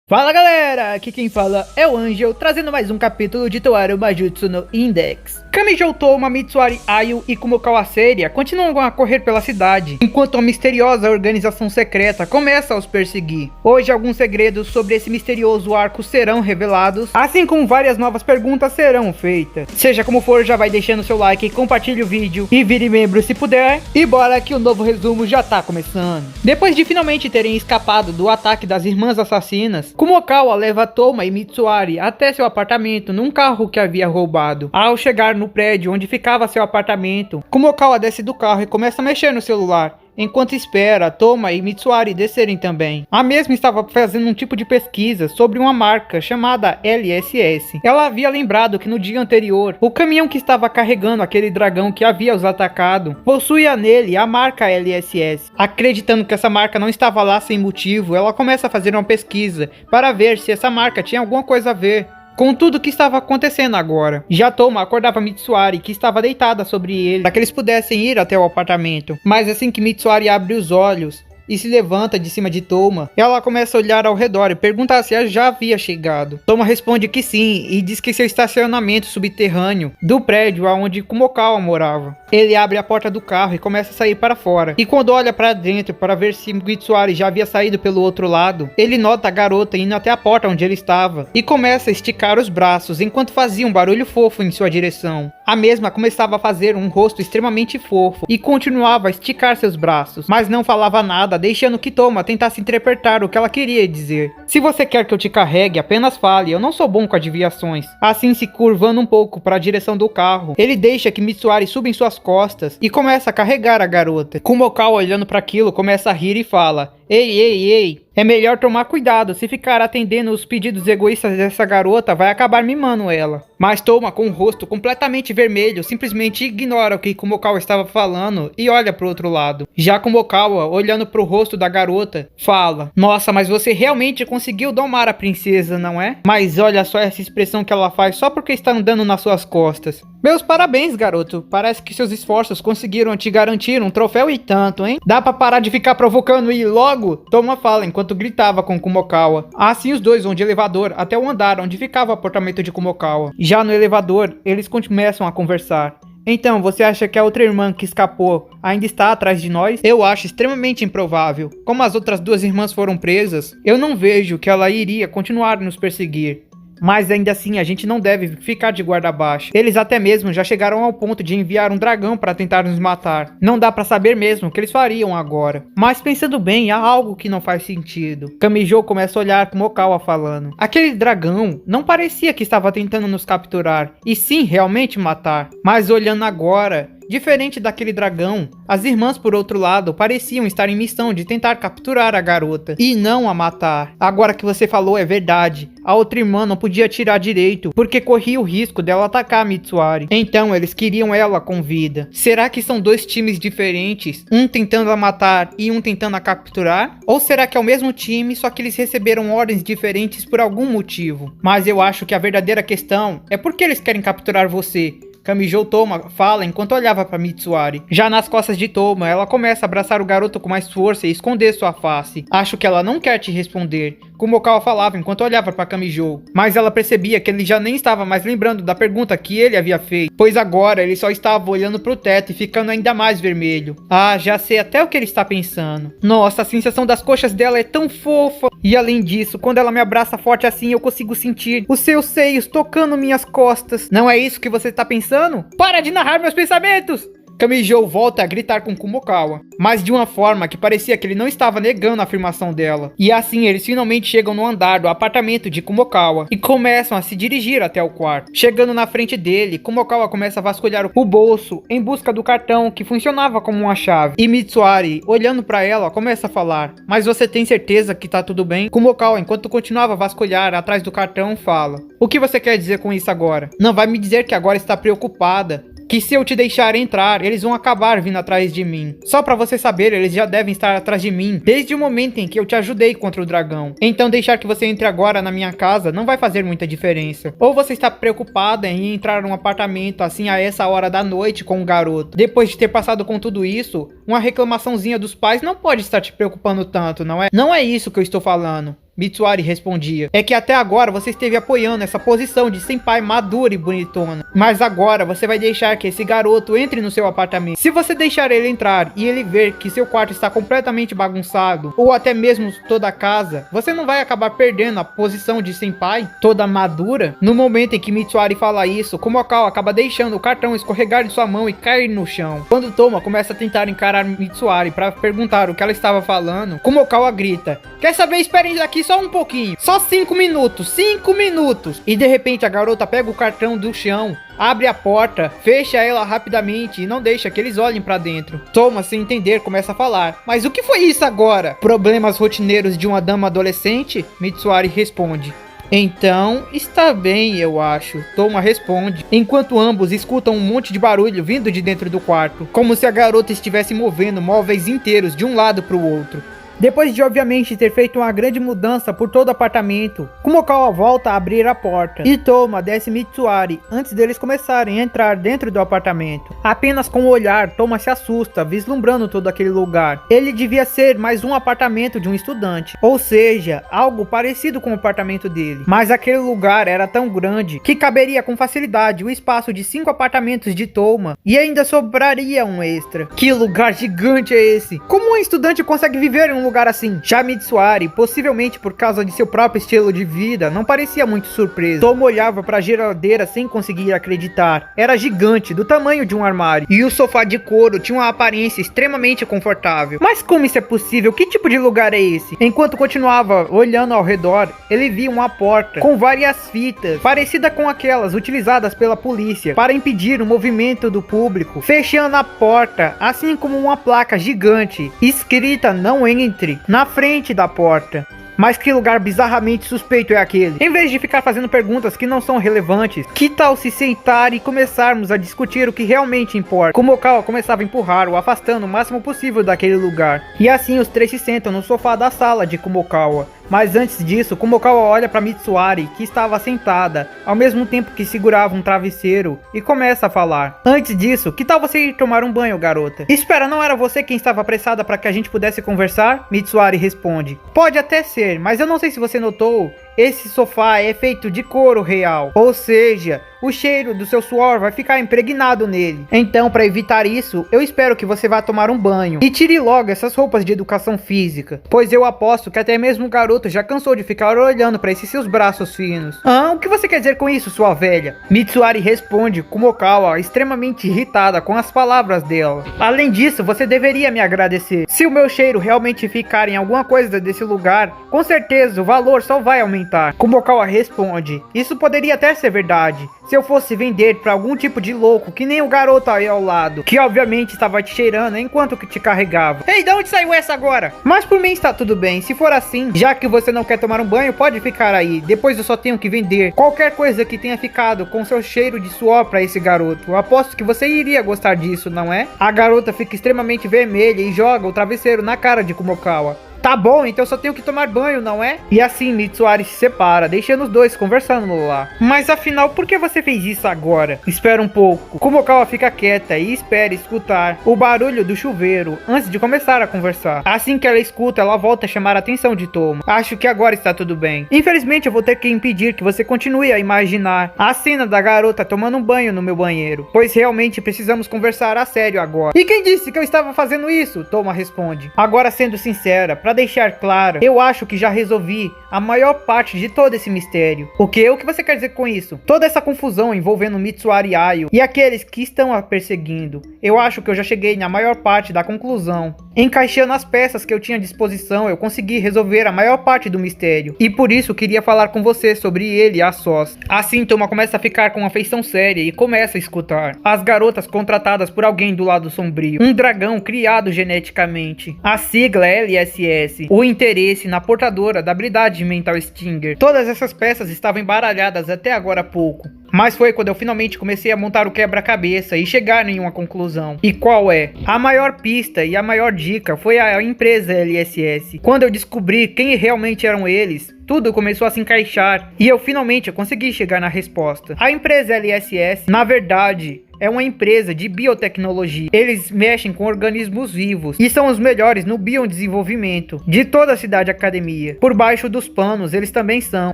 Fala galera, aqui quem fala é o Angel, trazendo mais um capítulo de Toaru Majutsu no Index. Kamijou Toma, Mitsuari Ayu e Kumokawa Seria continuam a correr pela cidade, enquanto uma misteriosa organização secreta começa a os perseguir. Hoje alguns segredos sobre esse misterioso arco serão revelados, assim como várias novas perguntas serão feitas. Seja como for, já vai deixando seu like, compartilhe o vídeo e vire membro se puder. E bora que o novo resumo já tá começando. Depois de finalmente terem escapado do ataque das irmãs assassinas, Kumokawa leva Toma e Mitsuari até seu apartamento num carro que havia roubado. Ao chegar no prédio onde ficava seu apartamento, Kumokawa desce do carro e começa a mexer no celular. Enquanto espera Toma e Mitsuari descerem também. A mesma estava fazendo um tipo de pesquisa sobre uma marca chamada LSS. Ela havia lembrado que no dia anterior, o caminhão que estava carregando aquele dragão que havia os atacado, possuía nele a marca LSS. Acreditando que essa marca não estava lá sem motivo, ela começa a fazer uma pesquisa para ver se essa marca tinha alguma coisa a ver com tudo que estava acontecendo agora. Já Toma acordava Mitsuari, que estava deitada sobre ele, para que eles pudessem ir até o apartamento. Mas assim que Mitsuari abre os olhos e se levanta de cima de Toma, ela começa a olhar ao redor e perguntar se ela já havia chegado. Toma responde que sim e diz que seu estacionamento subterrâneo do prédio onde Kumokawa morava. Ele abre a porta do carro e começa a sair para fora. E quando olha para dentro para ver se Mitsuari já havia saído pelo outro lado, ele nota a garota indo até a porta onde ele estava e começa a esticar os braços enquanto fazia um barulho fofo em sua direção. A mesma começava a fazer um rosto extremamente fofo e continuava a esticar seus braços, mas não falava nada, deixando que Toma tentasse interpretar o que ela queria dizer. Se você quer que eu te carregue, apenas fale, eu não sou bom com adivinhações. Assim, se curvando um pouco para a direção do carro, ele deixa que Mitsuari suba em suas costas e começa a carregar a garota. Kumokawa, olhando para aquilo, começa a rir e fala: Ei, é melhor tomar cuidado, se ficar atendendo os pedidos egoístas dessa garota, vai acabar mimando ela. Mas Toma, com o rosto completamente vermelho, simplesmente ignora o que Kumokawa estava falando e olha para o outro lado. Já Kumokawa, olhando para o rosto da garota, fala: Nossa, mas você realmente conseguiu domar a princesa, não é? Mas olha só essa expressão que ela faz só porque está andando nas suas costas. Meus parabéns, garoto. Parece que seus esforços conseguiram te garantir um troféu e tanto, hein? Dá pra parar de ficar provocando e ir logo? Toma fala enquanto gritava com Kumokawa. Assim os dois vão de elevador até o andar onde ficava o apartamento de Kumokawa. Já no elevador, eles começam a conversar. Então, você acha que a outra irmã que escapou ainda está atrás de nós? Eu acho extremamente improvável. Como as outras duas irmãs foram presas, eu não vejo que ela iria continuar nos perseguir. Mas ainda assim, a gente não deve ficar de guarda baixa. Eles até mesmo já chegaram ao ponto de enviar um dragão para tentar nos matar. Não dá para saber mesmo o que eles fariam agora. Mas pensando bem, há algo que não faz sentido. Kamijou começa a olhar Kumokawa falando: Aquele dragão não parecia que estava tentando nos capturar, e sim realmente matar. Mas olhando agora, diferente daquele dragão, as irmãs, por outro lado, pareciam estar em missão de tentar capturar a garota e não a matar. Agora que você falou é verdade. A outra irmã não podia atirar direito, porque corria o risco dela atacar a Mitsuari. Então eles queriam ela com vida. Será que são dois times diferentes? Um tentando a matar e um tentando a capturar? Ou será que é o mesmo time, só que eles receberam ordens diferentes por algum motivo? Mas eu acho que a verdadeira questão é por que eles querem capturar você. Kamijou Toma fala enquanto olhava para Mitsuari. Já nas costas de Toma, ela começa a abraçar o garoto com mais força e esconder sua face. Acho que ela não quer te responder, Kumokawa falava enquanto olhava para Kamijou. Mas ela percebia que ele já nem estava mais lembrando da pergunta que ele havia feito, pois agora ele só estava olhando para o teto e ficando ainda mais vermelho. Ah, já sei até o que ele está pensando. Nossa, a sensação das coxas dela é tão fofa. E além disso, quando ela me abraça forte assim, eu consigo sentir os seus seios tocando minhas costas. Não é isso que você está pensando? Para de narrar meus pensamentos! Kamijou volta a gritar com Kumokawa, mas de uma forma que parecia que ele não estava negando a afirmação dela. E assim eles finalmente chegam no andar do apartamento de Kumokawa e começam a se dirigir até o quarto. Chegando na frente dele, Kumokawa começa a vasculhar o bolso em busca do cartão que funcionava como uma chave. E Mitsuari, olhando para ela, começa a falar: Mas você tem certeza que tá tudo bem? Kumokawa, enquanto continuava a vasculhar atrás do cartão, fala: O que você quer dizer com isso agora? Não vai me dizer que agora está preocupada? Que se eu te deixar entrar, eles vão acabar vindo atrás de mim. Só pra você saber, eles já devem estar atrás de mim desde o momento em que eu te ajudei contra o dragão. Então deixar que você entre agora na minha casa não vai fazer muita diferença. Ou você está preocupada em entrar num apartamento assim a essa hora da noite com um garoto. Depois de ter passado com tudo isso, uma reclamaçãozinha dos pais não pode estar te preocupando tanto, não é? Não é isso que eu estou falando. Mitsuari respondia, é que até agora você esteve apoiando essa posição de senpai madura e bonitona. Mas agora você vai deixar que esse garoto entre no seu apartamento. Se você deixar ele entrar e ele ver que seu quarto está completamente bagunçado, ou até mesmo toda a casa, você não vai acabar perdendo a posição de senpai toda madura? No momento em que Mitsuari fala isso, Kumokawa acaba deixando o cartão escorregar de sua mão e cair no chão. Quando Toma começa a tentar encarar Mitsuari para perguntar o que ela estava falando, Kumokawa grita, quer saber, esperem aqui só um pouquinho, só 5 minutos, 5 minutos. E de repente a garota pega o cartão do chão, abre a porta, fecha ela rapidamente e não deixa que eles olhem pra dentro. Toma, sem entender, começa a falar, mas o que foi isso agora? Problemas rotineiros de uma dama adolescente? Mitsuari responde, então, está bem, eu acho. Toma responde, enquanto ambos escutam um monte de barulho vindo de dentro do quarto, como se a garota estivesse movendo móveis inteiros de um lado para o outro. Depois de obviamente ter feito uma grande mudança por todo o apartamento, Kumokawa volta a abrir a porta e Toma desce Mitsuari antes deles começarem a entrar dentro do apartamento. Apenas com o olhar, Toma se assusta, vislumbrando todo aquele lugar. Ele devia ser mais um apartamento de um estudante, ou seja, algo parecido com o apartamento dele. Mas aquele lugar era tão grande que caberia com facilidade o espaço de 5 apartamentos de Toma e ainda sobraria um extra. Que lugar gigante é esse? Como um estudante consegue viver em um lugar assim? Já Mitsuari, possivelmente por causa de seu próprio estilo de vida, não parecia muito surpreso. Toma olhava para a geladeira sem conseguir acreditar. Era gigante, do tamanho de um armário. E o sofá de couro tinha uma aparência extremamente confortável. Mas como isso é possível? Que tipo de lugar é esse? Enquanto continuava olhando ao redor, ele via uma porta com várias fitas, parecida com aquelas utilizadas pela polícia para impedir o movimento do público, fechando a porta, assim como uma placa gigante escrita "Não entre" na frente da porta. Mas que lugar bizarramente suspeito é aquele? Em vez de ficar fazendo perguntas que não são relevantes, que tal se sentar e começarmos a discutir o que realmente importa? Kumokawa começava a empurrar o afastando o máximo possível daquele lugar. E assim os três se sentam no sofá da sala de Kumokawa. Mas antes disso, Kumokawa olha para Mitsuari, que estava sentada, ao mesmo tempo que segurava um travesseiro, e começa a falar. Antes disso, que tal você ir tomar um banho, garota? Espera, não era você quem estava apressada para que a gente pudesse conversar? Mitsuari responde. Pode até ser, mas eu não sei se você notou, esse sofá é feito de couro real, ou seja, o cheiro do seu suor vai ficar impregnado nele. Então, para evitar isso, eu espero que você vá tomar um banho e tire logo essas roupas de educação física, pois eu aposto que até mesmo o garoto já cansou de ficar olhando para esses seus braços finos. O que você quer dizer com isso, sua velha? Mitsuari responde, Kumokawa extremamente irritada com as palavras dela. Além disso, você deveria me agradecer. Se o meu cheiro realmente ficar em alguma coisa desse lugar, com certeza o valor só vai aumentar. Kumokawa responde, isso poderia até ser verdade, se eu fosse vender para algum tipo de louco, que nem o garoto aí ao lado, que obviamente estava te cheirando enquanto que te carregava. Ei, de onde saiu essa agora? Mas por mim está tudo bem, se for assim, já que você não quer tomar um banho, pode ficar aí, depois eu só tenho que vender qualquer coisa que tenha ficado com seu cheiro de suor para esse garoto. Eu aposto que você iria gostar disso, não é? A garota fica extremamente vermelha e joga o travesseiro na cara de Kumokawa. Tá bom, então eu só tenho que tomar banho, não é? E assim Mitsuari se separa, deixando os dois conversando lá. Mas afinal, por que você fez isso agora? Espera um pouco. Kumokawa fica quieta e espera escutar o barulho do chuveiro antes de começar a conversar. Assim que ela escuta, ela volta a chamar a atenção de Toma. Acho que agora está tudo bem. Infelizmente eu vou ter que impedir que você continue a imaginar a cena da garota tomando um banho no meu banheiro, pois realmente precisamos conversar a sério agora. E quem disse que eu estava fazendo isso? Toma responde. Agora, sendo sincera, para deixar claro, eu acho que já resolvi a maior parte de todo esse mistério. O que você quer dizer com isso? Toda essa confusão envolvendo Mitsuari Ayo e aqueles que estão a perseguindo. Eu acho que eu já cheguei na maior parte da conclusão. Encaixando as peças que eu tinha à disposição, eu consegui resolver a maior parte do mistério. E por isso queria falar com você sobre ele a sós. Assim Toma começa a ficar com uma feição séria e começa a escutar. As garotas contratadas por alguém do lado sombrio. Um dragão criado geneticamente. A sigla LSS. O interesse na portadora da habilidade de Mental Stinger. Todas essas peças estavam embaralhadas até agora há pouco. Mas foi quando eu finalmente comecei a montar o quebra-cabeça e chegar em uma conclusão. E qual é? A maior pista e a maior dica foi a empresa LSS. Quando eu descobri quem realmente eram eles, tudo começou a se encaixar e eu finalmente consegui chegar na resposta. A empresa LSS, na verdade, é uma empresa de biotecnologia. Eles mexem com organismos vivos e são os melhores no biodesenvolvimento de toda a Cidade Academia. Por baixo dos panos, eles também são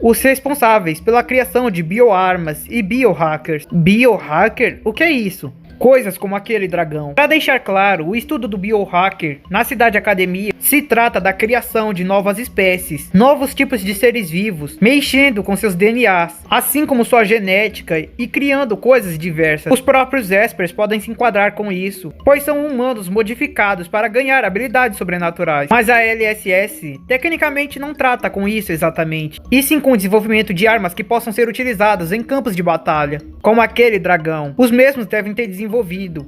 os responsáveis pela criação de bioarmas e biohackers. Biohacker? O que é isso? Coisas como aquele dragão. Para deixar claro, o estudo do biohacker na Cidade Academia se trata da criação de novas espécies, novos tipos de seres vivos, mexendo com seus DNAs, assim como sua genética e criando coisas diversas. Os próprios Espers podem se enquadrar com isso, pois são humanos modificados para ganhar habilidades sobrenaturais. Mas a LSS tecnicamente não trata com isso exatamente, e sim com o desenvolvimento de armas que possam ser utilizadas em campos de batalha, como aquele dragão. Os mesmos devem ter desenvolvido,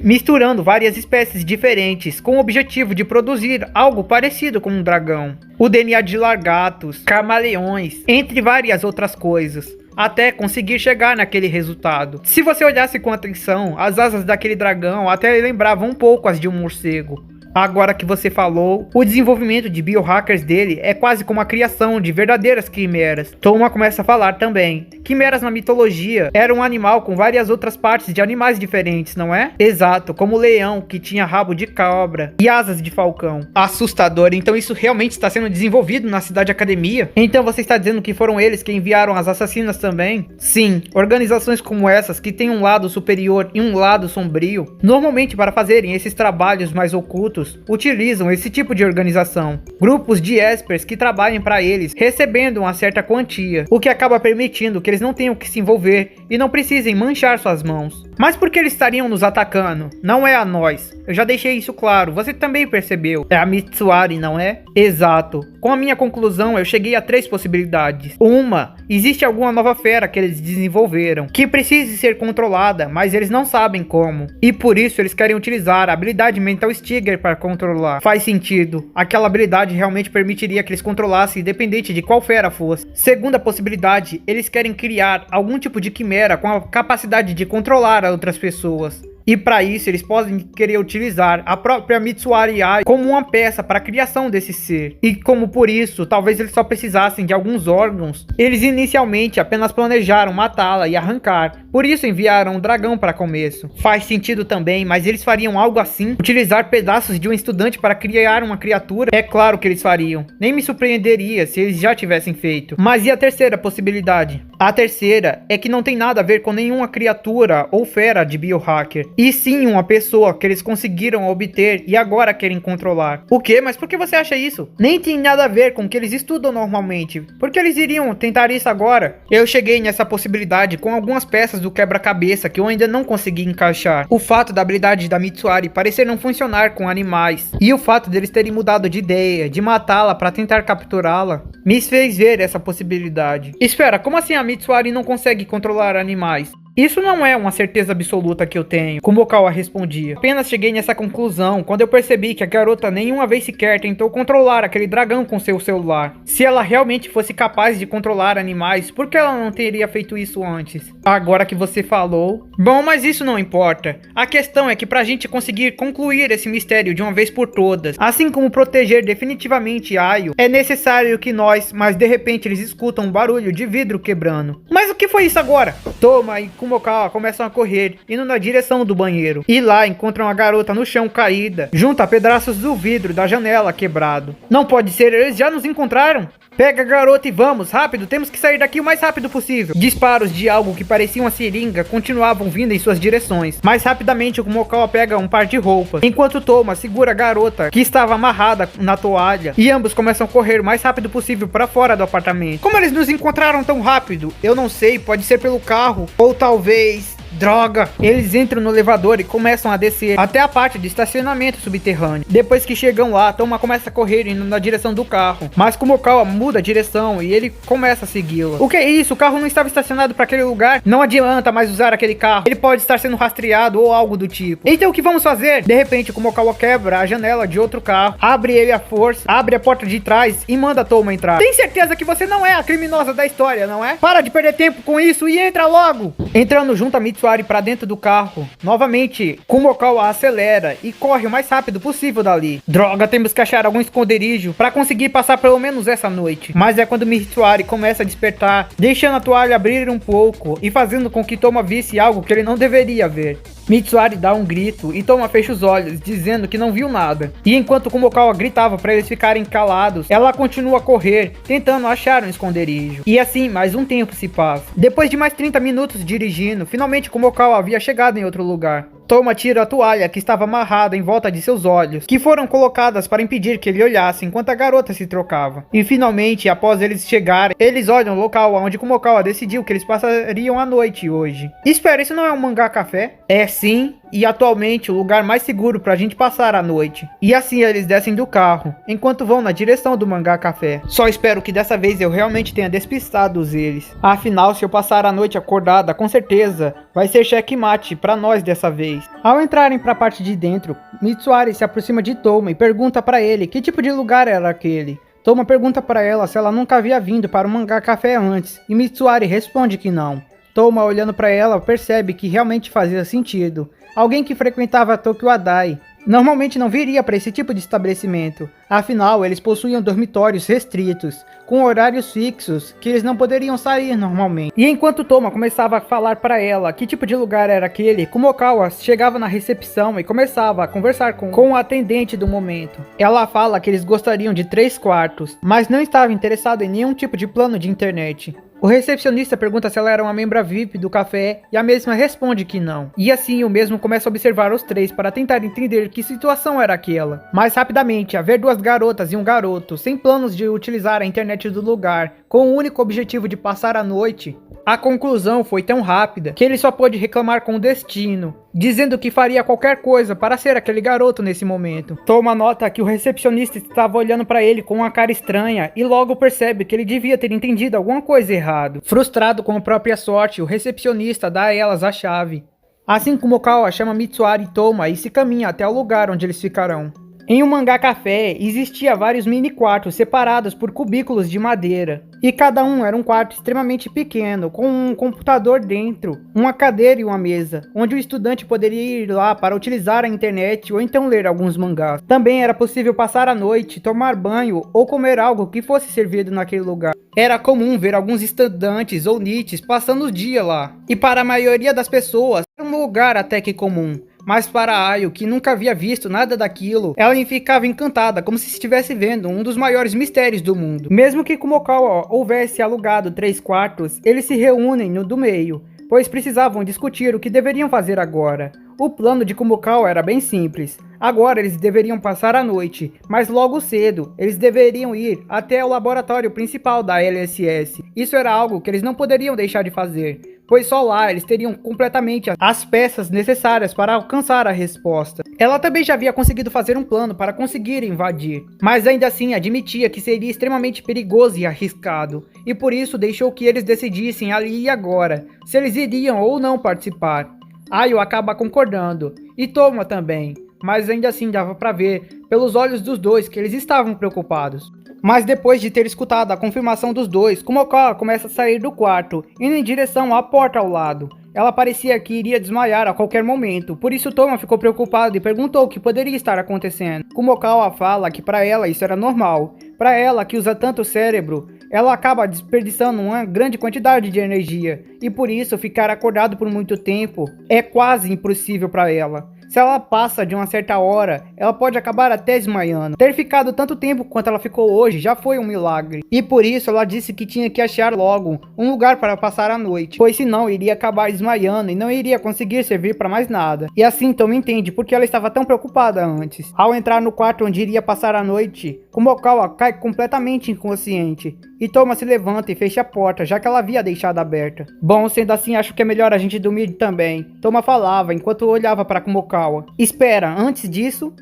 misturando várias espécies diferentes com o objetivo de produzir algo parecido com um dragão. O DNA de largatos, camaleões, entre várias outras coisas, até conseguir chegar naquele resultado. Se você olhasse com atenção, as asas daquele dragão até lembravam um pouco as de um morcego. Agora que você falou, o desenvolvimento de biohackers dele é quase como a criação de verdadeiras quimeras. Toma começa a falar também. Quimeras na mitologia era um animal com várias outras partes de animais diferentes, não é? Exato, como o leão, que tinha rabo de cobra e asas de falcão. Assustador, então isso realmente está sendo desenvolvido na Cidade Academia? Então você está dizendo que foram eles que enviaram as assassinas também? Sim, organizações como essas, que têm um lado superior e um lado sombrio, normalmente para fazerem esses trabalhos mais ocultos, utilizam esse tipo de organização. Grupos de Espers que trabalhem para eles, recebendo uma certa quantia, o que acaba permitindo que eles não tenham que se envolver e não precisem manchar suas mãos. Mas por que eles estariam nos atacando? Não é a nós. Eu já deixei isso claro, você também percebeu. É a Mitsuari, não é? Exato. Com a minha conclusão, eu cheguei a 3 possibilidades. Uma, existe alguma nova fera que eles desenvolveram, que precise ser controlada, mas eles não sabem como. E por isso eles querem utilizar a habilidade Mental Stiger para controlar. Faz sentido. Aquela habilidade realmente permitiria que eles controlassem, independente de qual fera fosse. Segunda possibilidade, eles querem criar algum tipo de quimera com a capacidade de controlar outras pessoas. E para isso eles podem querer utilizar a própria Mitsuari Ai como uma peça para a criação desse ser. E como por isso, talvez eles só precisassem de alguns órgãos, eles inicialmente apenas planejaram matá-la e arrancar. Por isso enviaram um dragão para começo. Faz sentido também, mas eles fariam algo assim? Utilizar pedaços de um estudante para criar uma criatura? É claro que eles fariam. Nem me surpreenderia se eles já tivessem feito. Mas e a terceira possibilidade? A terceira é que não tem nada a ver com nenhuma criatura ou fera de biohacker. E sim uma pessoa que eles conseguiram obter e agora querem controlar. O quê? Mas por que você acha isso? Nem tem nada a ver com o que eles estudam normalmente. Por que eles iriam tentar isso agora? Eu cheguei nessa possibilidade com algumas peças do quebra-cabeça que eu ainda não consegui encaixar. O fato da habilidade da Mitsuari parecer não funcionar com animais e o fato deles terem mudado de ideia, de matá-la para tentar capturá-la, me fez ver essa possibilidade. Espera, como assim a Mitsuari não consegue controlar animais? Isso não é uma certeza absoluta que eu tenho, como o Kawa respondia. Apenas cheguei nessa conclusão quando eu percebi que a garota nenhuma vez sequer tentou controlar aquele dragão com seu celular. Se ela realmente fosse capaz de controlar animais, por que ela não teria feito isso antes? Agora que você falou... Bom, mas isso não importa. A questão é que pra gente conseguir concluir esse mistério de uma vez por todas, assim como proteger definitivamente Ayo, é necessário que nós, mas de repente eles escutam um barulho de vidro quebrando. Mas o que foi isso agora? Toma e Kumokawa começam a correr, indo na direção do banheiro. E lá encontram a garota no chão caída, junto a pedaços do vidro da janela quebrado. Não pode ser, eles já nos encontraram? Pega a garota e vamos, rápido, temos que sair daqui o mais rápido possível. Disparos de algo que parecia uma seringa continuavam vindo em suas direções. Mais rapidamente o Kumokawa pega um par de roupas, enquanto Toma segura a garota, que estava amarrada na toalha, e ambos começam a correr o mais rápido possível para fora do apartamento. Como eles nos encontraram tão rápido? Eu não sei, pode ser pelo carro, ou talvez... Droga! Eles entram no elevador e começam a descer até a parte de estacionamento subterrâneo. Depois que chegam lá, Toma começa a correr indo na direção do carro. Mas Kumokawa muda a direção e ele começa a segui-la. O que é isso? O carro não estava estacionado para aquele lugar? Não adianta mais usar aquele carro. Ele pode estar sendo rastreado ou algo do tipo. Então o que vamos fazer? De repente Kumokawa quebra a janela de outro carro, abre ele à força, abre a porta de trás e manda Toma entrar. Tem certeza que você não é a criminosa da história, não é? Para de perder tempo com isso e entra logo! Entrando junto a Mitsuari para dentro do carro. Novamente, Kumokawa acelera e corre o mais rápido possível dali. Droga, temos que achar algum esconderijo para conseguir passar pelo menos essa noite. Mas é quando Mitsuari começa a despertar, deixando a toalha abrir um pouco e fazendo com que Toma visse algo que ele não deveria ver. Mitsuari dá um grito e Toma fecha os olhos, dizendo que não viu nada. E enquanto Kumokawa gritava para eles ficarem calados, ela continua a correr, tentando achar um esconderijo. E assim, mais um tempo se passa. Depois de mais 30 minutos dirigindo, finalmente Kumokawa havia chegado em outro lugar. Toma tira a toalha que estava amarrada em volta de seus olhos, que foram colocadas para impedir que ele olhasse enquanto a garota se trocava. E finalmente, após eles chegarem, eles olham o local onde Kumokawa decidiu que eles passariam a noite hoje. Espera, isso não é um mangá café? É sim, e atualmente o lugar mais seguro pra gente passar a noite. E assim eles descem do carro, enquanto vão na direção do mangá café. Só espero que dessa vez eu realmente tenha despistado eles. Afinal, se eu passar a noite acordada, com certeza vai ser checkmate pra nós dessa vez. Ao entrarem pra parte de dentro, Mitsuari se aproxima de Toma e pergunta pra ele que tipo de lugar era aquele. Toma pergunta pra ela se ela nunca havia vindo para o mangá café antes, e Mitsuari responde que não. Toma, olhando pra ela, percebe que realmente fazia sentido. Alguém que frequentava Tokyo Adai normalmente não viria para esse tipo de estabelecimento. Afinal, eles possuíam dormitórios restritos, com horários fixos, que eles não poderiam sair normalmente. E enquanto Toma começava a falar para ela que tipo de lugar era aquele, Kumokawa chegava na recepção e começava a conversar com o atendente do momento. Ela fala que eles gostariam de 3 quartos, mas não estava interessado em nenhum tipo de plano de internet. O recepcionista pergunta se ela era uma membra VIP do café e a mesma responde que não. E assim o mesmo começa a observar os 3 para tentar entender que situação era aquela. Mais rapidamente, a ver 2 garotas e um garoto sem planos de utilizar a internet do lugar, com o único objetivo de passar a noite. A conclusão foi tão rápida que ele só pôde reclamar com o destino, dizendo que faria qualquer coisa para ser aquele garoto nesse momento. Toma nota que o recepcionista estava olhando para ele com uma cara estranha e logo percebe que ele devia ter entendido alguma coisa errado. Frustrado com a própria sorte, o recepcionista dá a elas a chave. Assim como Kumokawa chama Mitsuari e Toma e se caminha até o lugar onde eles ficarão. Em um mangá café, existia vários mini quartos separados por cubículos de madeira. E cada um era um quarto extremamente pequeno, com um computador dentro, uma cadeira e uma mesa, onde o estudante poderia ir lá para utilizar a internet ou então ler alguns mangás. Também era possível passar a noite, tomar banho ou comer algo que fosse servido naquele lugar. Era comum ver alguns estudantes ou niches passando o dia lá. E para a maioria das pessoas, era um lugar até que comum. Mas para Ayo, que nunca havia visto nada daquilo, ela ficava encantada, como se estivesse vendo um dos maiores mistérios do mundo. Mesmo que Kumokawa houvesse alugado 3 quartos, eles se reúnem no do meio, pois precisavam discutir o que deveriam fazer agora. O plano de Kumokawa era bem simples. Agora eles deveriam passar a noite, mas logo cedo eles deveriam ir até o laboratório principal da LSS. Isso era algo que eles não poderiam deixar de fazer, pois só lá eles teriam completamente as peças necessárias para alcançar a resposta. Ela também já havia conseguido fazer um plano para conseguir invadir, mas ainda assim admitia que seria extremamente perigoso e arriscado, e por isso deixou que eles decidissem ali e agora, se eles iriam ou não participar. Ayo acaba concordando, e Toma também, mas ainda assim dava para ver, pelos olhos dos dois, que eles estavam preocupados. Mas depois de ter escutado a confirmação dos dois, Kumokawa começa a sair do quarto, indo em direção à porta ao lado. Ela parecia que iria desmaiar a qualquer momento, por isso Toma ficou preocupado e perguntou o que poderia estar acontecendo. Kumokawa fala que para ela isso era normal. Para ela, que usa tanto cérebro, ela acaba desperdiçando uma grande quantidade de energia, e por isso ficar acordado por muito tempo é quase impossível para ela. Se ela passa de uma certa hora, ela pode acabar até desmaiando. Ter ficado tanto tempo quanto ela ficou hoje já foi um milagre. E por isso ela disse que tinha que achar logo um lugar para passar a noite, pois senão iria acabar desmaiando e não iria conseguir servir para mais nada. E assim Toma entende porque ela estava tão preocupada antes. Ao entrar no quarto onde iria passar a noite, Kumokawa cai completamente inconsciente. E Toma se levanta e fecha a porta, já que ela havia deixado aberta. Bom, sendo assim, acho que é melhor a gente dormir também. Toma falava enquanto olhava para Kumokawa. Espera, antes disso...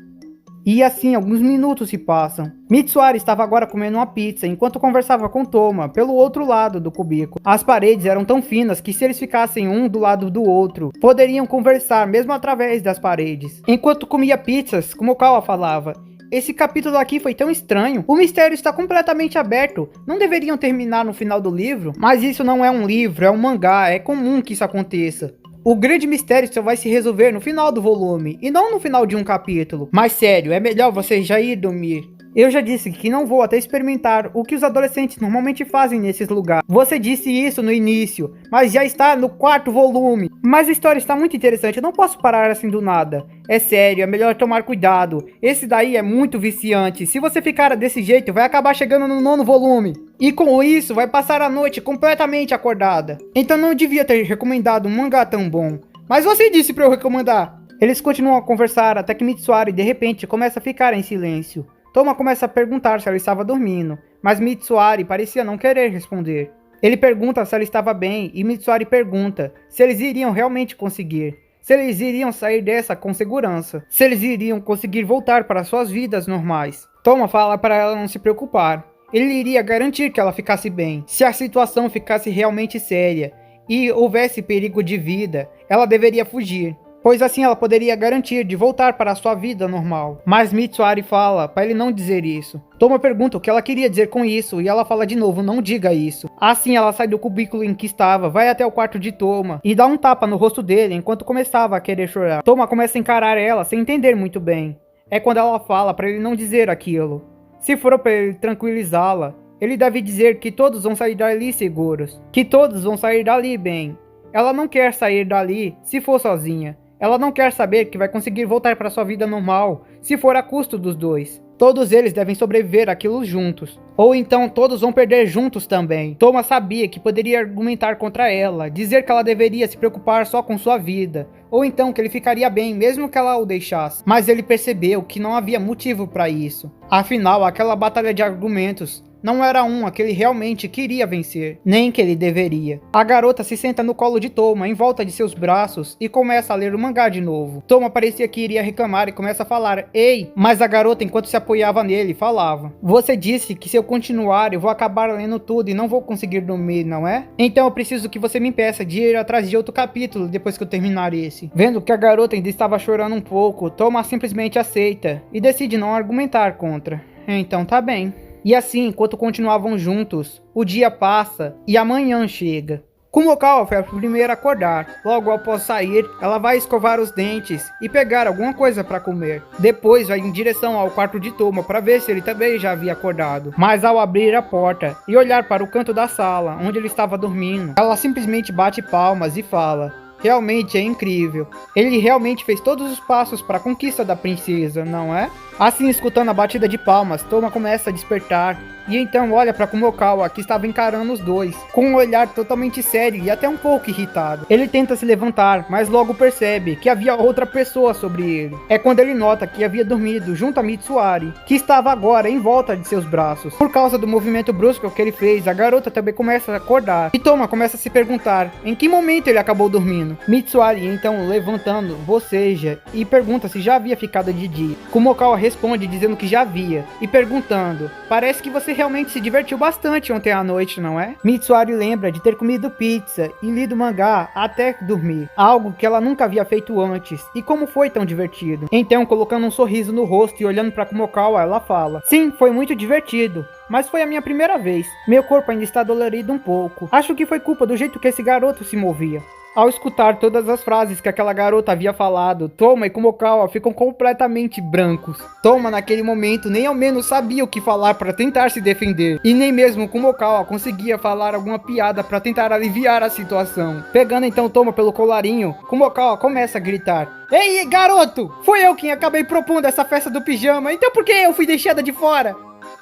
E assim, alguns minutos se passam. Mitsuari estava agora comendo uma pizza, enquanto conversava com Toma, pelo outro lado do cubículo. As paredes eram tão finas que se eles ficassem um do lado do outro, poderiam conversar mesmo através das paredes. Enquanto comia pizzas, Kumokawa falava... Esse capítulo aqui foi tão estranho. O mistério está completamente aberto. Não deveriam terminar no final do livro? Mas isso não é um livro, é um mangá. É comum que isso aconteça. O grande mistério só vai se resolver no final do volume, e não no final de um capítulo. Mas sério, é melhor você já ir dormir. Eu já disse que não vou até experimentar o que os adolescentes normalmente fazem nesses lugares. Você disse isso no início, mas já está no 4º volume. Mas a história está muito interessante, eu não posso parar assim do nada. É sério, é melhor tomar cuidado. Esse daí é muito viciante. Se você ficar desse jeito, vai acabar chegando no 9º volume. E com isso, vai passar a noite completamente acordada. Então não devia ter recomendado um mangá tão bom. Mas você disse para eu recomendar. Eles continuam a conversar até que Mitsuari de repente começa a ficar em silêncio. Toma começa a perguntar se ela estava dormindo, mas Mitsuari parecia não querer responder. Ele pergunta se ela estava bem e Mitsuari pergunta se eles iriam realmente conseguir. Se eles iriam sair dessa com segurança. Se eles iriam conseguir voltar para suas vidas normais. Toma fala para ela não se preocupar. Ele iria garantir que ela ficasse bem. Se a situação ficasse realmente séria e houvesse perigo de vida, ela deveria fugir. Pois assim ela poderia garantir de voltar para a sua vida normal. Mas Mitsuari fala para ele não dizer isso. Toma pergunta o que ela queria dizer com isso e ela fala de novo, não diga isso. Assim ela sai do cubículo em que estava, vai até o quarto de Toma e dá um tapa no rosto dele enquanto começava a querer chorar. Toma começa a encarar ela sem entender muito bem. É quando ela fala para ele não dizer aquilo. Se for para ele tranquilizá-la, ele deve dizer que todos vão sair dali seguros. Que todos vão sair dali bem. Ela não quer sair dali se for sozinha. Ela não quer saber que vai conseguir voltar para sua vida normal, se for a custo dos dois. Todos eles devem sobreviver àquilo juntos. Ou então todos vão perder juntos também. Toma sabia que poderia argumentar contra ela, dizer que ela deveria se preocupar só com sua vida. Ou então que ele ficaria bem mesmo que ela o deixasse. Mas ele percebeu que não havia motivo para isso. Afinal, aquela batalha de argumentos não era uma que ele realmente queria vencer, nem que ele deveria. A garota se senta no colo de Toma, em volta de seus braços, e começa a ler o mangá de novo. Toma parecia que iria reclamar e começa a falar, ei, mas a garota enquanto se apoiava nele, falava. Você disse que se eu continuar eu vou acabar lendo tudo e não vou conseguir dormir, não é? Então eu preciso que você me impeça de ir atrás de outro capítulo depois que eu terminar esse. Vendo que a garota ainda estava chorando um pouco, Toma simplesmente aceita, e decide não argumentar contra. Então tá bem. E assim, enquanto continuavam juntos, o dia passa e a manhã chega. Kumokawa foi a primeira a acordar. Logo após sair, ela vai escovar os dentes e pegar alguma coisa para comer. Depois vai em direção ao quarto de Toma para ver se ele também já havia acordado. Mas ao abrir a porta e olhar para o canto da sala, onde ele estava dormindo, ela simplesmente bate palmas e fala: realmente é incrível. Ele realmente fez todos os passos para a conquista da princesa, não é? Assim, escutando a batida de palmas, Toma começa a despertar e então olha para Kumokawa, que estava encarando os dois, com um olhar totalmente sério e até um pouco irritado. Ele tenta se levantar, mas logo percebe que havia outra pessoa sobre ele. É quando ele nota que havia dormido junto a Mitsuari, que estava agora em volta de seus braços. Por causa do movimento brusco que ele fez, a garota também começa a acordar. E Toma começa a se perguntar em que momento ele acabou dormindo. Mitsuari então levantando, boceja e pergunta se já havia ficado de dia. Kumokawa responde dizendo que já havia e perguntando: parece que você realmente se divertiu bastante ontem à noite, não é? Mitsuari lembra de ter comido pizza e lido mangá até dormir, algo que ela nunca havia feito antes, e como foi tão divertido. Então, colocando um sorriso no rosto e olhando para Kumokawa, ela fala: sim, foi muito divertido, mas foi a minha primeira vez. Meu corpo ainda está dolorido um pouco. Acho que foi culpa do jeito que esse garoto se movia. Ao escutar todas as frases que aquela garota havia falado, Toma e Kumokawa ficam completamente brancos. Toma naquele momento nem ao menos sabia o que falar para tentar se defender, e nem mesmo Kumokawa conseguia falar alguma piada para tentar aliviar a situação. Pegando então Toma pelo colarinho, Kumokawa começa a gritar: ei, garoto! Foi eu quem acabei propondo essa festa do pijama, então por que eu fui deixada de fora?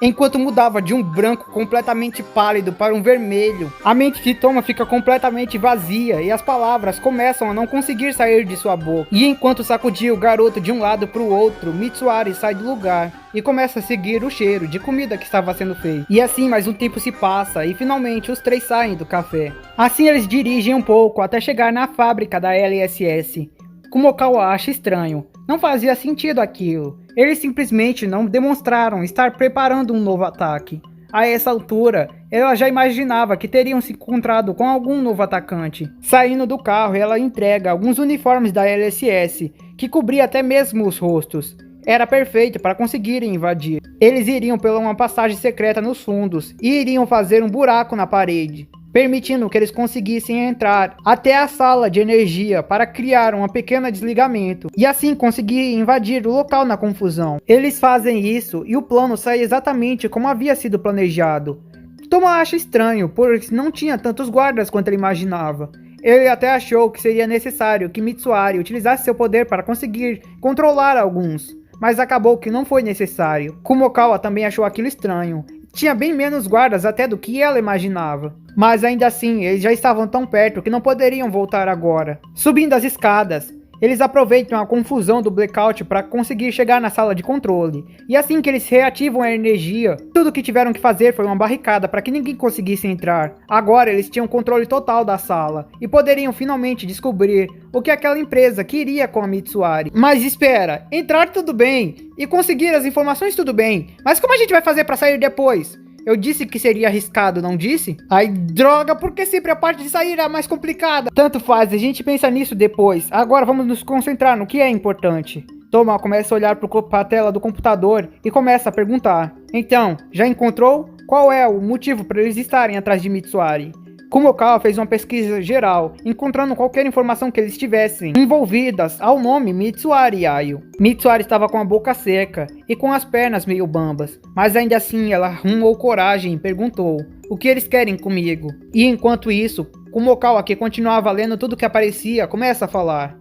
Enquanto mudava de um branco completamente pálido para um vermelho, a mente de Toma fica completamente vazia e as palavras começam a não conseguir sair de sua boca. E enquanto sacudia o garoto de um lado para o outro, Mitsuari sai do lugar e começa a seguir o cheiro de comida que estava sendo feito. E assim mais um tempo se passa e finalmente os três saem do café. Assim eles dirigem um pouco até chegar na fábrica da LSS. Kumokawa acha estranho. Não fazia sentido aquilo. Eles simplesmente não demonstraram estar preparando um novo ataque. A essa altura, ela já imaginava que teriam se encontrado com algum novo atacante. Saindo do carro, ela entrega alguns uniformes da LSS, que cobria até mesmo os rostos. Era perfeito para conseguirem invadir. Eles iriam pela uma passagem secreta nos fundos e iriam fazer um buraco na parede. permitindo que eles conseguissem entrar até a sala de energia para criar um pequeno desligamento e assim conseguir invadir o local na confusão. Eles fazem isso e o plano sai exatamente como havia sido planejado. Toma acha estranho, pois não tinha tantos guardas quanto ele imaginava. Ele até achou que seria necessário que Mitsuari utilizasse seu poder para conseguir controlar alguns, mas acabou que não foi necessário. Kumokawa também achou aquilo estranho. Tinha bem menos guardas até do que ela imaginava. Mas ainda assim, eles já estavam tão perto que não poderiam voltar agora. Subindo as escadas, eles aproveitam a confusão do blackout para conseguir chegar na sala de controle. E assim que eles reativam a energia, tudo que tiveram que fazer foi uma barricada para que ninguém conseguisse entrar. Agora eles tinham controle total da sala e poderiam finalmente descobrir o que aquela empresa queria com a Mitsuari. Mas espera, entrar tudo bem e conseguir as informações tudo bem, mas como a gente vai fazer para sair depois? Eu disse que seria arriscado, não disse? Ai, droga, porque sempre a parte de sair é a mais complicada. Tanto faz, a gente pensa nisso depois. Agora vamos nos concentrar no que é importante. Toma começa a olhar para a tela do computador e começa a perguntar. Então, já encontrou? Qual é o motivo para eles estarem atrás de Mitsuari? Kumokawa fez uma pesquisa geral, encontrando qualquer informação que eles tivessem envolvidas ao nome Mitsuari Ayo. Mitsuari estava com a boca seca e com as pernas meio bambas, mas ainda assim ela arrumou coragem e perguntou: o que eles querem comigo? E enquanto isso, Kumokawa, que continuava lendo tudo que aparecia, começa a falar: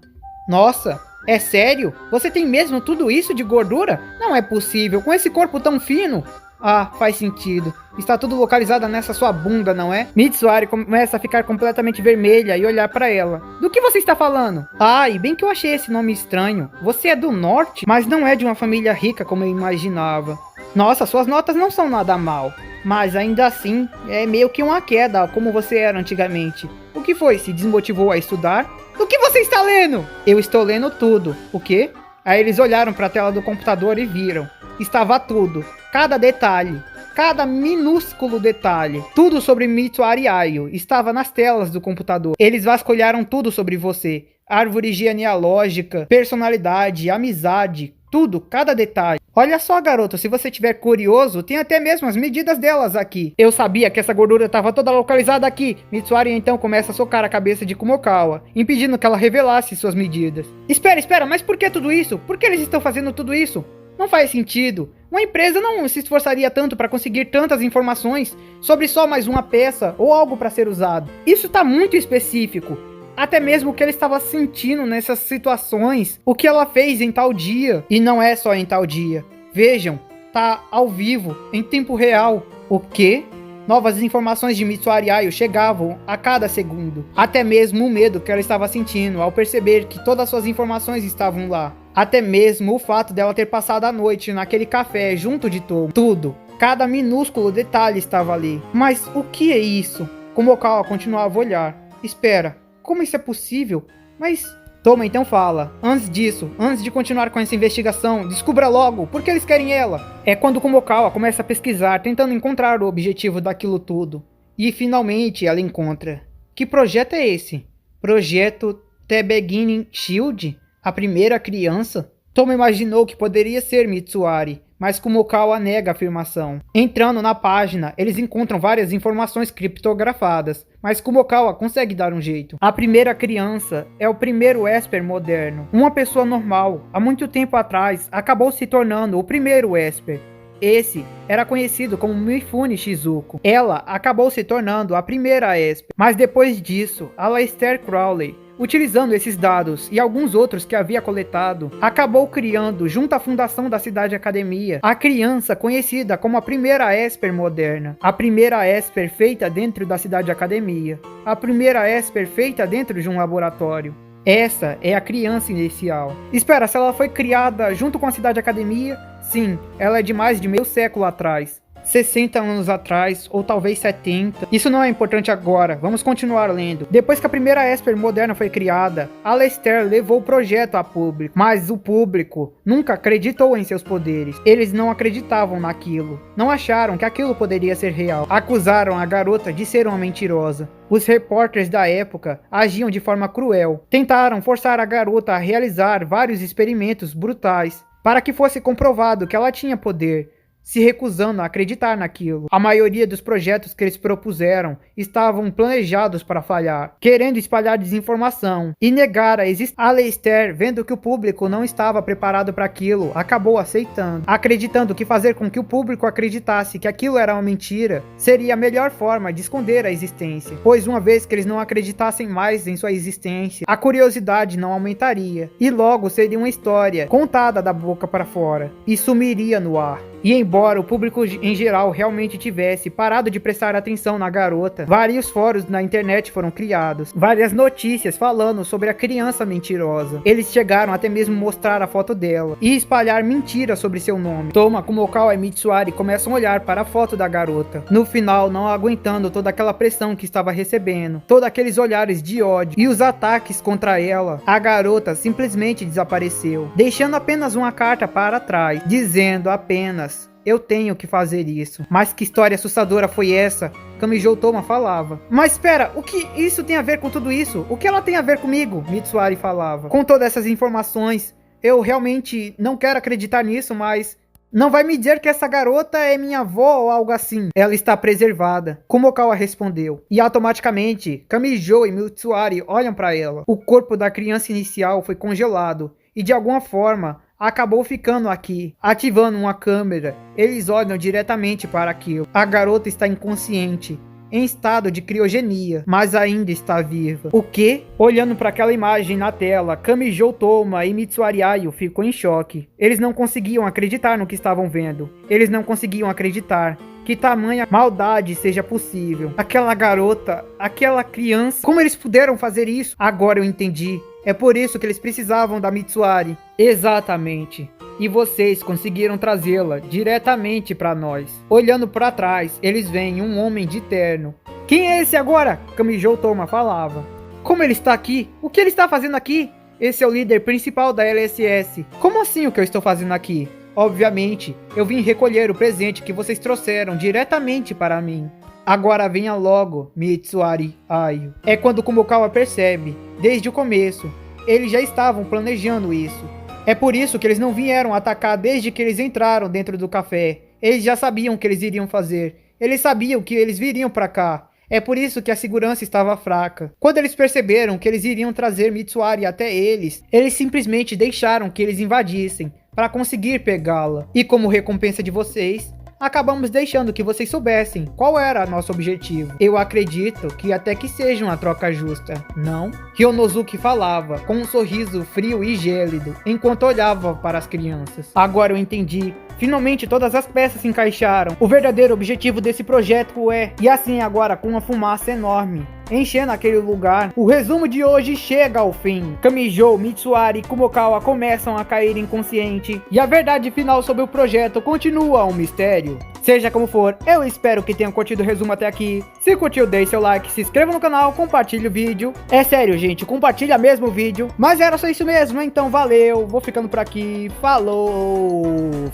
nossa, é sério? Você tem mesmo tudo isso de gordura? Não é possível, com esse corpo tão fino. Ah, faz sentido. Está tudo localizado nessa sua bunda, não é? Mitsuari começa a ficar completamente vermelha e olhar para ela. Do que você está falando? Ah, e bem que eu achei esse nome estranho. Você é do norte, mas não é de uma família rica como eu imaginava. Nossa, suas notas não são nada mal. Mas ainda assim, é meio que uma queda como você era antigamente. O que foi? Se desmotivou a estudar? Do que você está lendo? Eu estou lendo tudo. O quê? Aí eles olharam para a tela do computador e viram. Estava tudo. Cada detalhe, cada minúsculo detalhe, tudo sobre Mitsuari Ayo estava nas telas do computador. Eles vasculharam tudo sobre você, árvore genealógica, personalidade, amizade, tudo, cada detalhe. Olha só, garoto, se você tiver curioso, tem até mesmo as medidas delas aqui. Eu sabia que essa gordura estava toda localizada aqui. Mitsuari então começa a socar a cabeça de Kumokawa, impedindo que ela revelasse suas medidas. Espera, mas por que tudo isso? Por que eles estão fazendo tudo isso? Não faz sentido. Uma empresa não se esforçaria tanto para conseguir tantas informações sobre só mais uma peça ou algo para ser usado. Isso está muito específico. Até mesmo o que ele estava sentindo nessas situações, o que ela fez em tal dia. E não é só em tal dia. Vejam, tá ao vivo, em tempo real. O quê? Novas informações de Mitsuari Ayo chegavam a cada segundo. Até mesmo o medo que ela estava sentindo ao perceber que todas as suas informações estavam lá. Até mesmo o fato dela ter passado a noite naquele café junto de Tomo. Tudo. Cada minúsculo detalhe estava ali. Mas o que é isso? Kumokawa continuava a olhar. Espera, como isso é possível? Mas... Toma, então fala. Antes disso, antes de continuar com essa investigação, descubra logo por que eles querem ela. É quando Kumokawa começa a pesquisar, tentando encontrar o objetivo daquilo tudo. E finalmente ela encontra. Que projeto é esse? Projeto The Beginning Shield? A primeira criança? Toma imaginou que poderia ser Mitsuari, mas Kumokawa nega a afirmação. Entrando na página, eles encontram várias informações criptografadas, mas Kumokawa consegue dar um jeito. A primeira criança é o primeiro Esper moderno. Uma pessoa normal, há muito tempo atrás, acabou se tornando o primeiro Esper. Esse era conhecido como Mifune Shizuko. Ela acabou se tornando a primeira Esper, mas depois disso, Aleister Crowley, utilizando esses dados e alguns outros que havia coletado, acabou criando, junto à fundação da Cidade Academia, a criança conhecida como a primeira Esper moderna. A primeira Esper feita dentro da Cidade Academia. A primeira Esper feita dentro de um laboratório. Essa é a criança inicial. Espera, se ela foi criada junto com a Cidade Academia? Sim, ela é de mais de meio século atrás. 60 anos atrás, ou talvez 70. Isso não é importante agora, vamos continuar lendo. Depois que a primeira Esper moderna foi criada, Aleister levou o projeto a público, mas o público nunca acreditou em seus poderes. Eles não acreditavam naquilo, não acharam que aquilo poderia ser real. Acusaram a garota de ser uma mentirosa. Os repórteres da época agiam de forma cruel. Tentaram forçar a garota a realizar vários experimentos brutais, para que fosse comprovado que ela tinha poder. se recusando a acreditar naquilo. A maioria dos projetos que eles propuseram estavam planejados para falhar, querendo espalhar desinformação e negar a existência. Aleister, vendo que o público não estava preparado para aquilo, acabou aceitando, acreditando que fazer com que o público acreditasse que aquilo era uma mentira seria a melhor forma de esconder a existência, pois uma vez que eles não acreditassem mais em sua existência, a curiosidade não aumentaria, e logo seria uma história contada da boca para fora, e sumiria no ar. E embora o público em geral realmente tivesse parado de prestar atenção na garota, vários fóruns na internet foram criados, várias notícias falando sobre a criança mentirosa. Eles chegaram até mesmo mostrar a foto dela e espalhar mentiras sobre seu nome. Toma, Kumokawa e Mitsuari começam a olhar para a foto da garota. No final, não aguentando toda aquela pressão que estava recebendo, todos aqueles olhares de ódio e os ataques contra ela, a garota simplesmente desapareceu, deixando apenas uma carta para trás, dizendo apenas: eu tenho que fazer isso. Mas que história assustadora foi essa? Kamijou Toma falava. Mas espera, o que isso tem a ver com tudo isso? O que ela tem a ver comigo? Mitsuari falava. Com todas essas informações, eu realmente não quero acreditar nisso, mas não vai me dizer que essa garota é minha avó ou algo assim. Ela está preservada. Kumokawa respondeu. E automaticamente, Kamijou e Mitsuari olham para ela. O corpo da criança inicial foi congelado e de alguma forma acabou ficando aqui, ativando uma câmera. Eles olham diretamente para aquilo. A garota está inconsciente, em estado de criogenia, mas ainda está viva. O quê? Olhando para aquela imagem na tela, Kamijou Toma e Mitsuari Ayo ficam em choque. Eles não conseguiam acreditar no que estavam vendo. Eles não conseguiam acreditar que tamanha maldade seja possível. Aquela garota, aquela criança, como eles puderam fazer isso? Agora eu entendi. É por isso que eles precisavam da Mitsuari. Exatamente. E vocês conseguiram trazê-la diretamente para nós. Olhando para trás, eles veem um homem de terno. Quem é esse agora? Kamijou Toma falava. Como ele está aqui? O que ele está fazendo aqui? Esse é o líder principal da LSS. Como assim o que eu estou fazendo aqui? Obviamente, eu vim recolher o presente que vocês trouxeram diretamente para mim. Agora venha logo, Mitsuari Ayo. É quando Kumokawa percebe, desde o começo, eles já estavam planejando isso. É por isso que eles não vieram atacar desde que eles entraram dentro do café. Eles já sabiam o que eles iriam fazer. Eles sabiam que eles viriam para cá. É por isso que a segurança estava fraca. Quando eles perceberam que eles iriam trazer Mitsuari até eles simplesmente deixaram que eles invadissem para conseguir pegá-la. E como recompensa de vocês, acabamos deixando que vocês soubessem qual era nosso objetivo. Eu acredito que até que seja uma troca justa, não? Ryonosuke falava, com um sorriso frio e gélido, enquanto olhava para as crianças. Agora eu entendi. Finalmente todas as peças se encaixaram. O verdadeiro objetivo desse projeto é... E assim agora com uma fumaça enorme enchendo aquele lugar, o resumo de hoje chega ao fim. Kamijou, Mitsuari e Kumokawa começam a cair inconsciente. E a verdade final sobre o projeto continua um mistério. Seja como for, eu espero que tenham curtido o resumo até aqui. Se curtiu, deixe seu like, se inscreva no canal, compartilhe o vídeo. É sério, gente, compartilha mesmo o vídeo. Mas era só isso mesmo, então valeu. Vou ficando por aqui. Falou!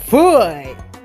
Fui!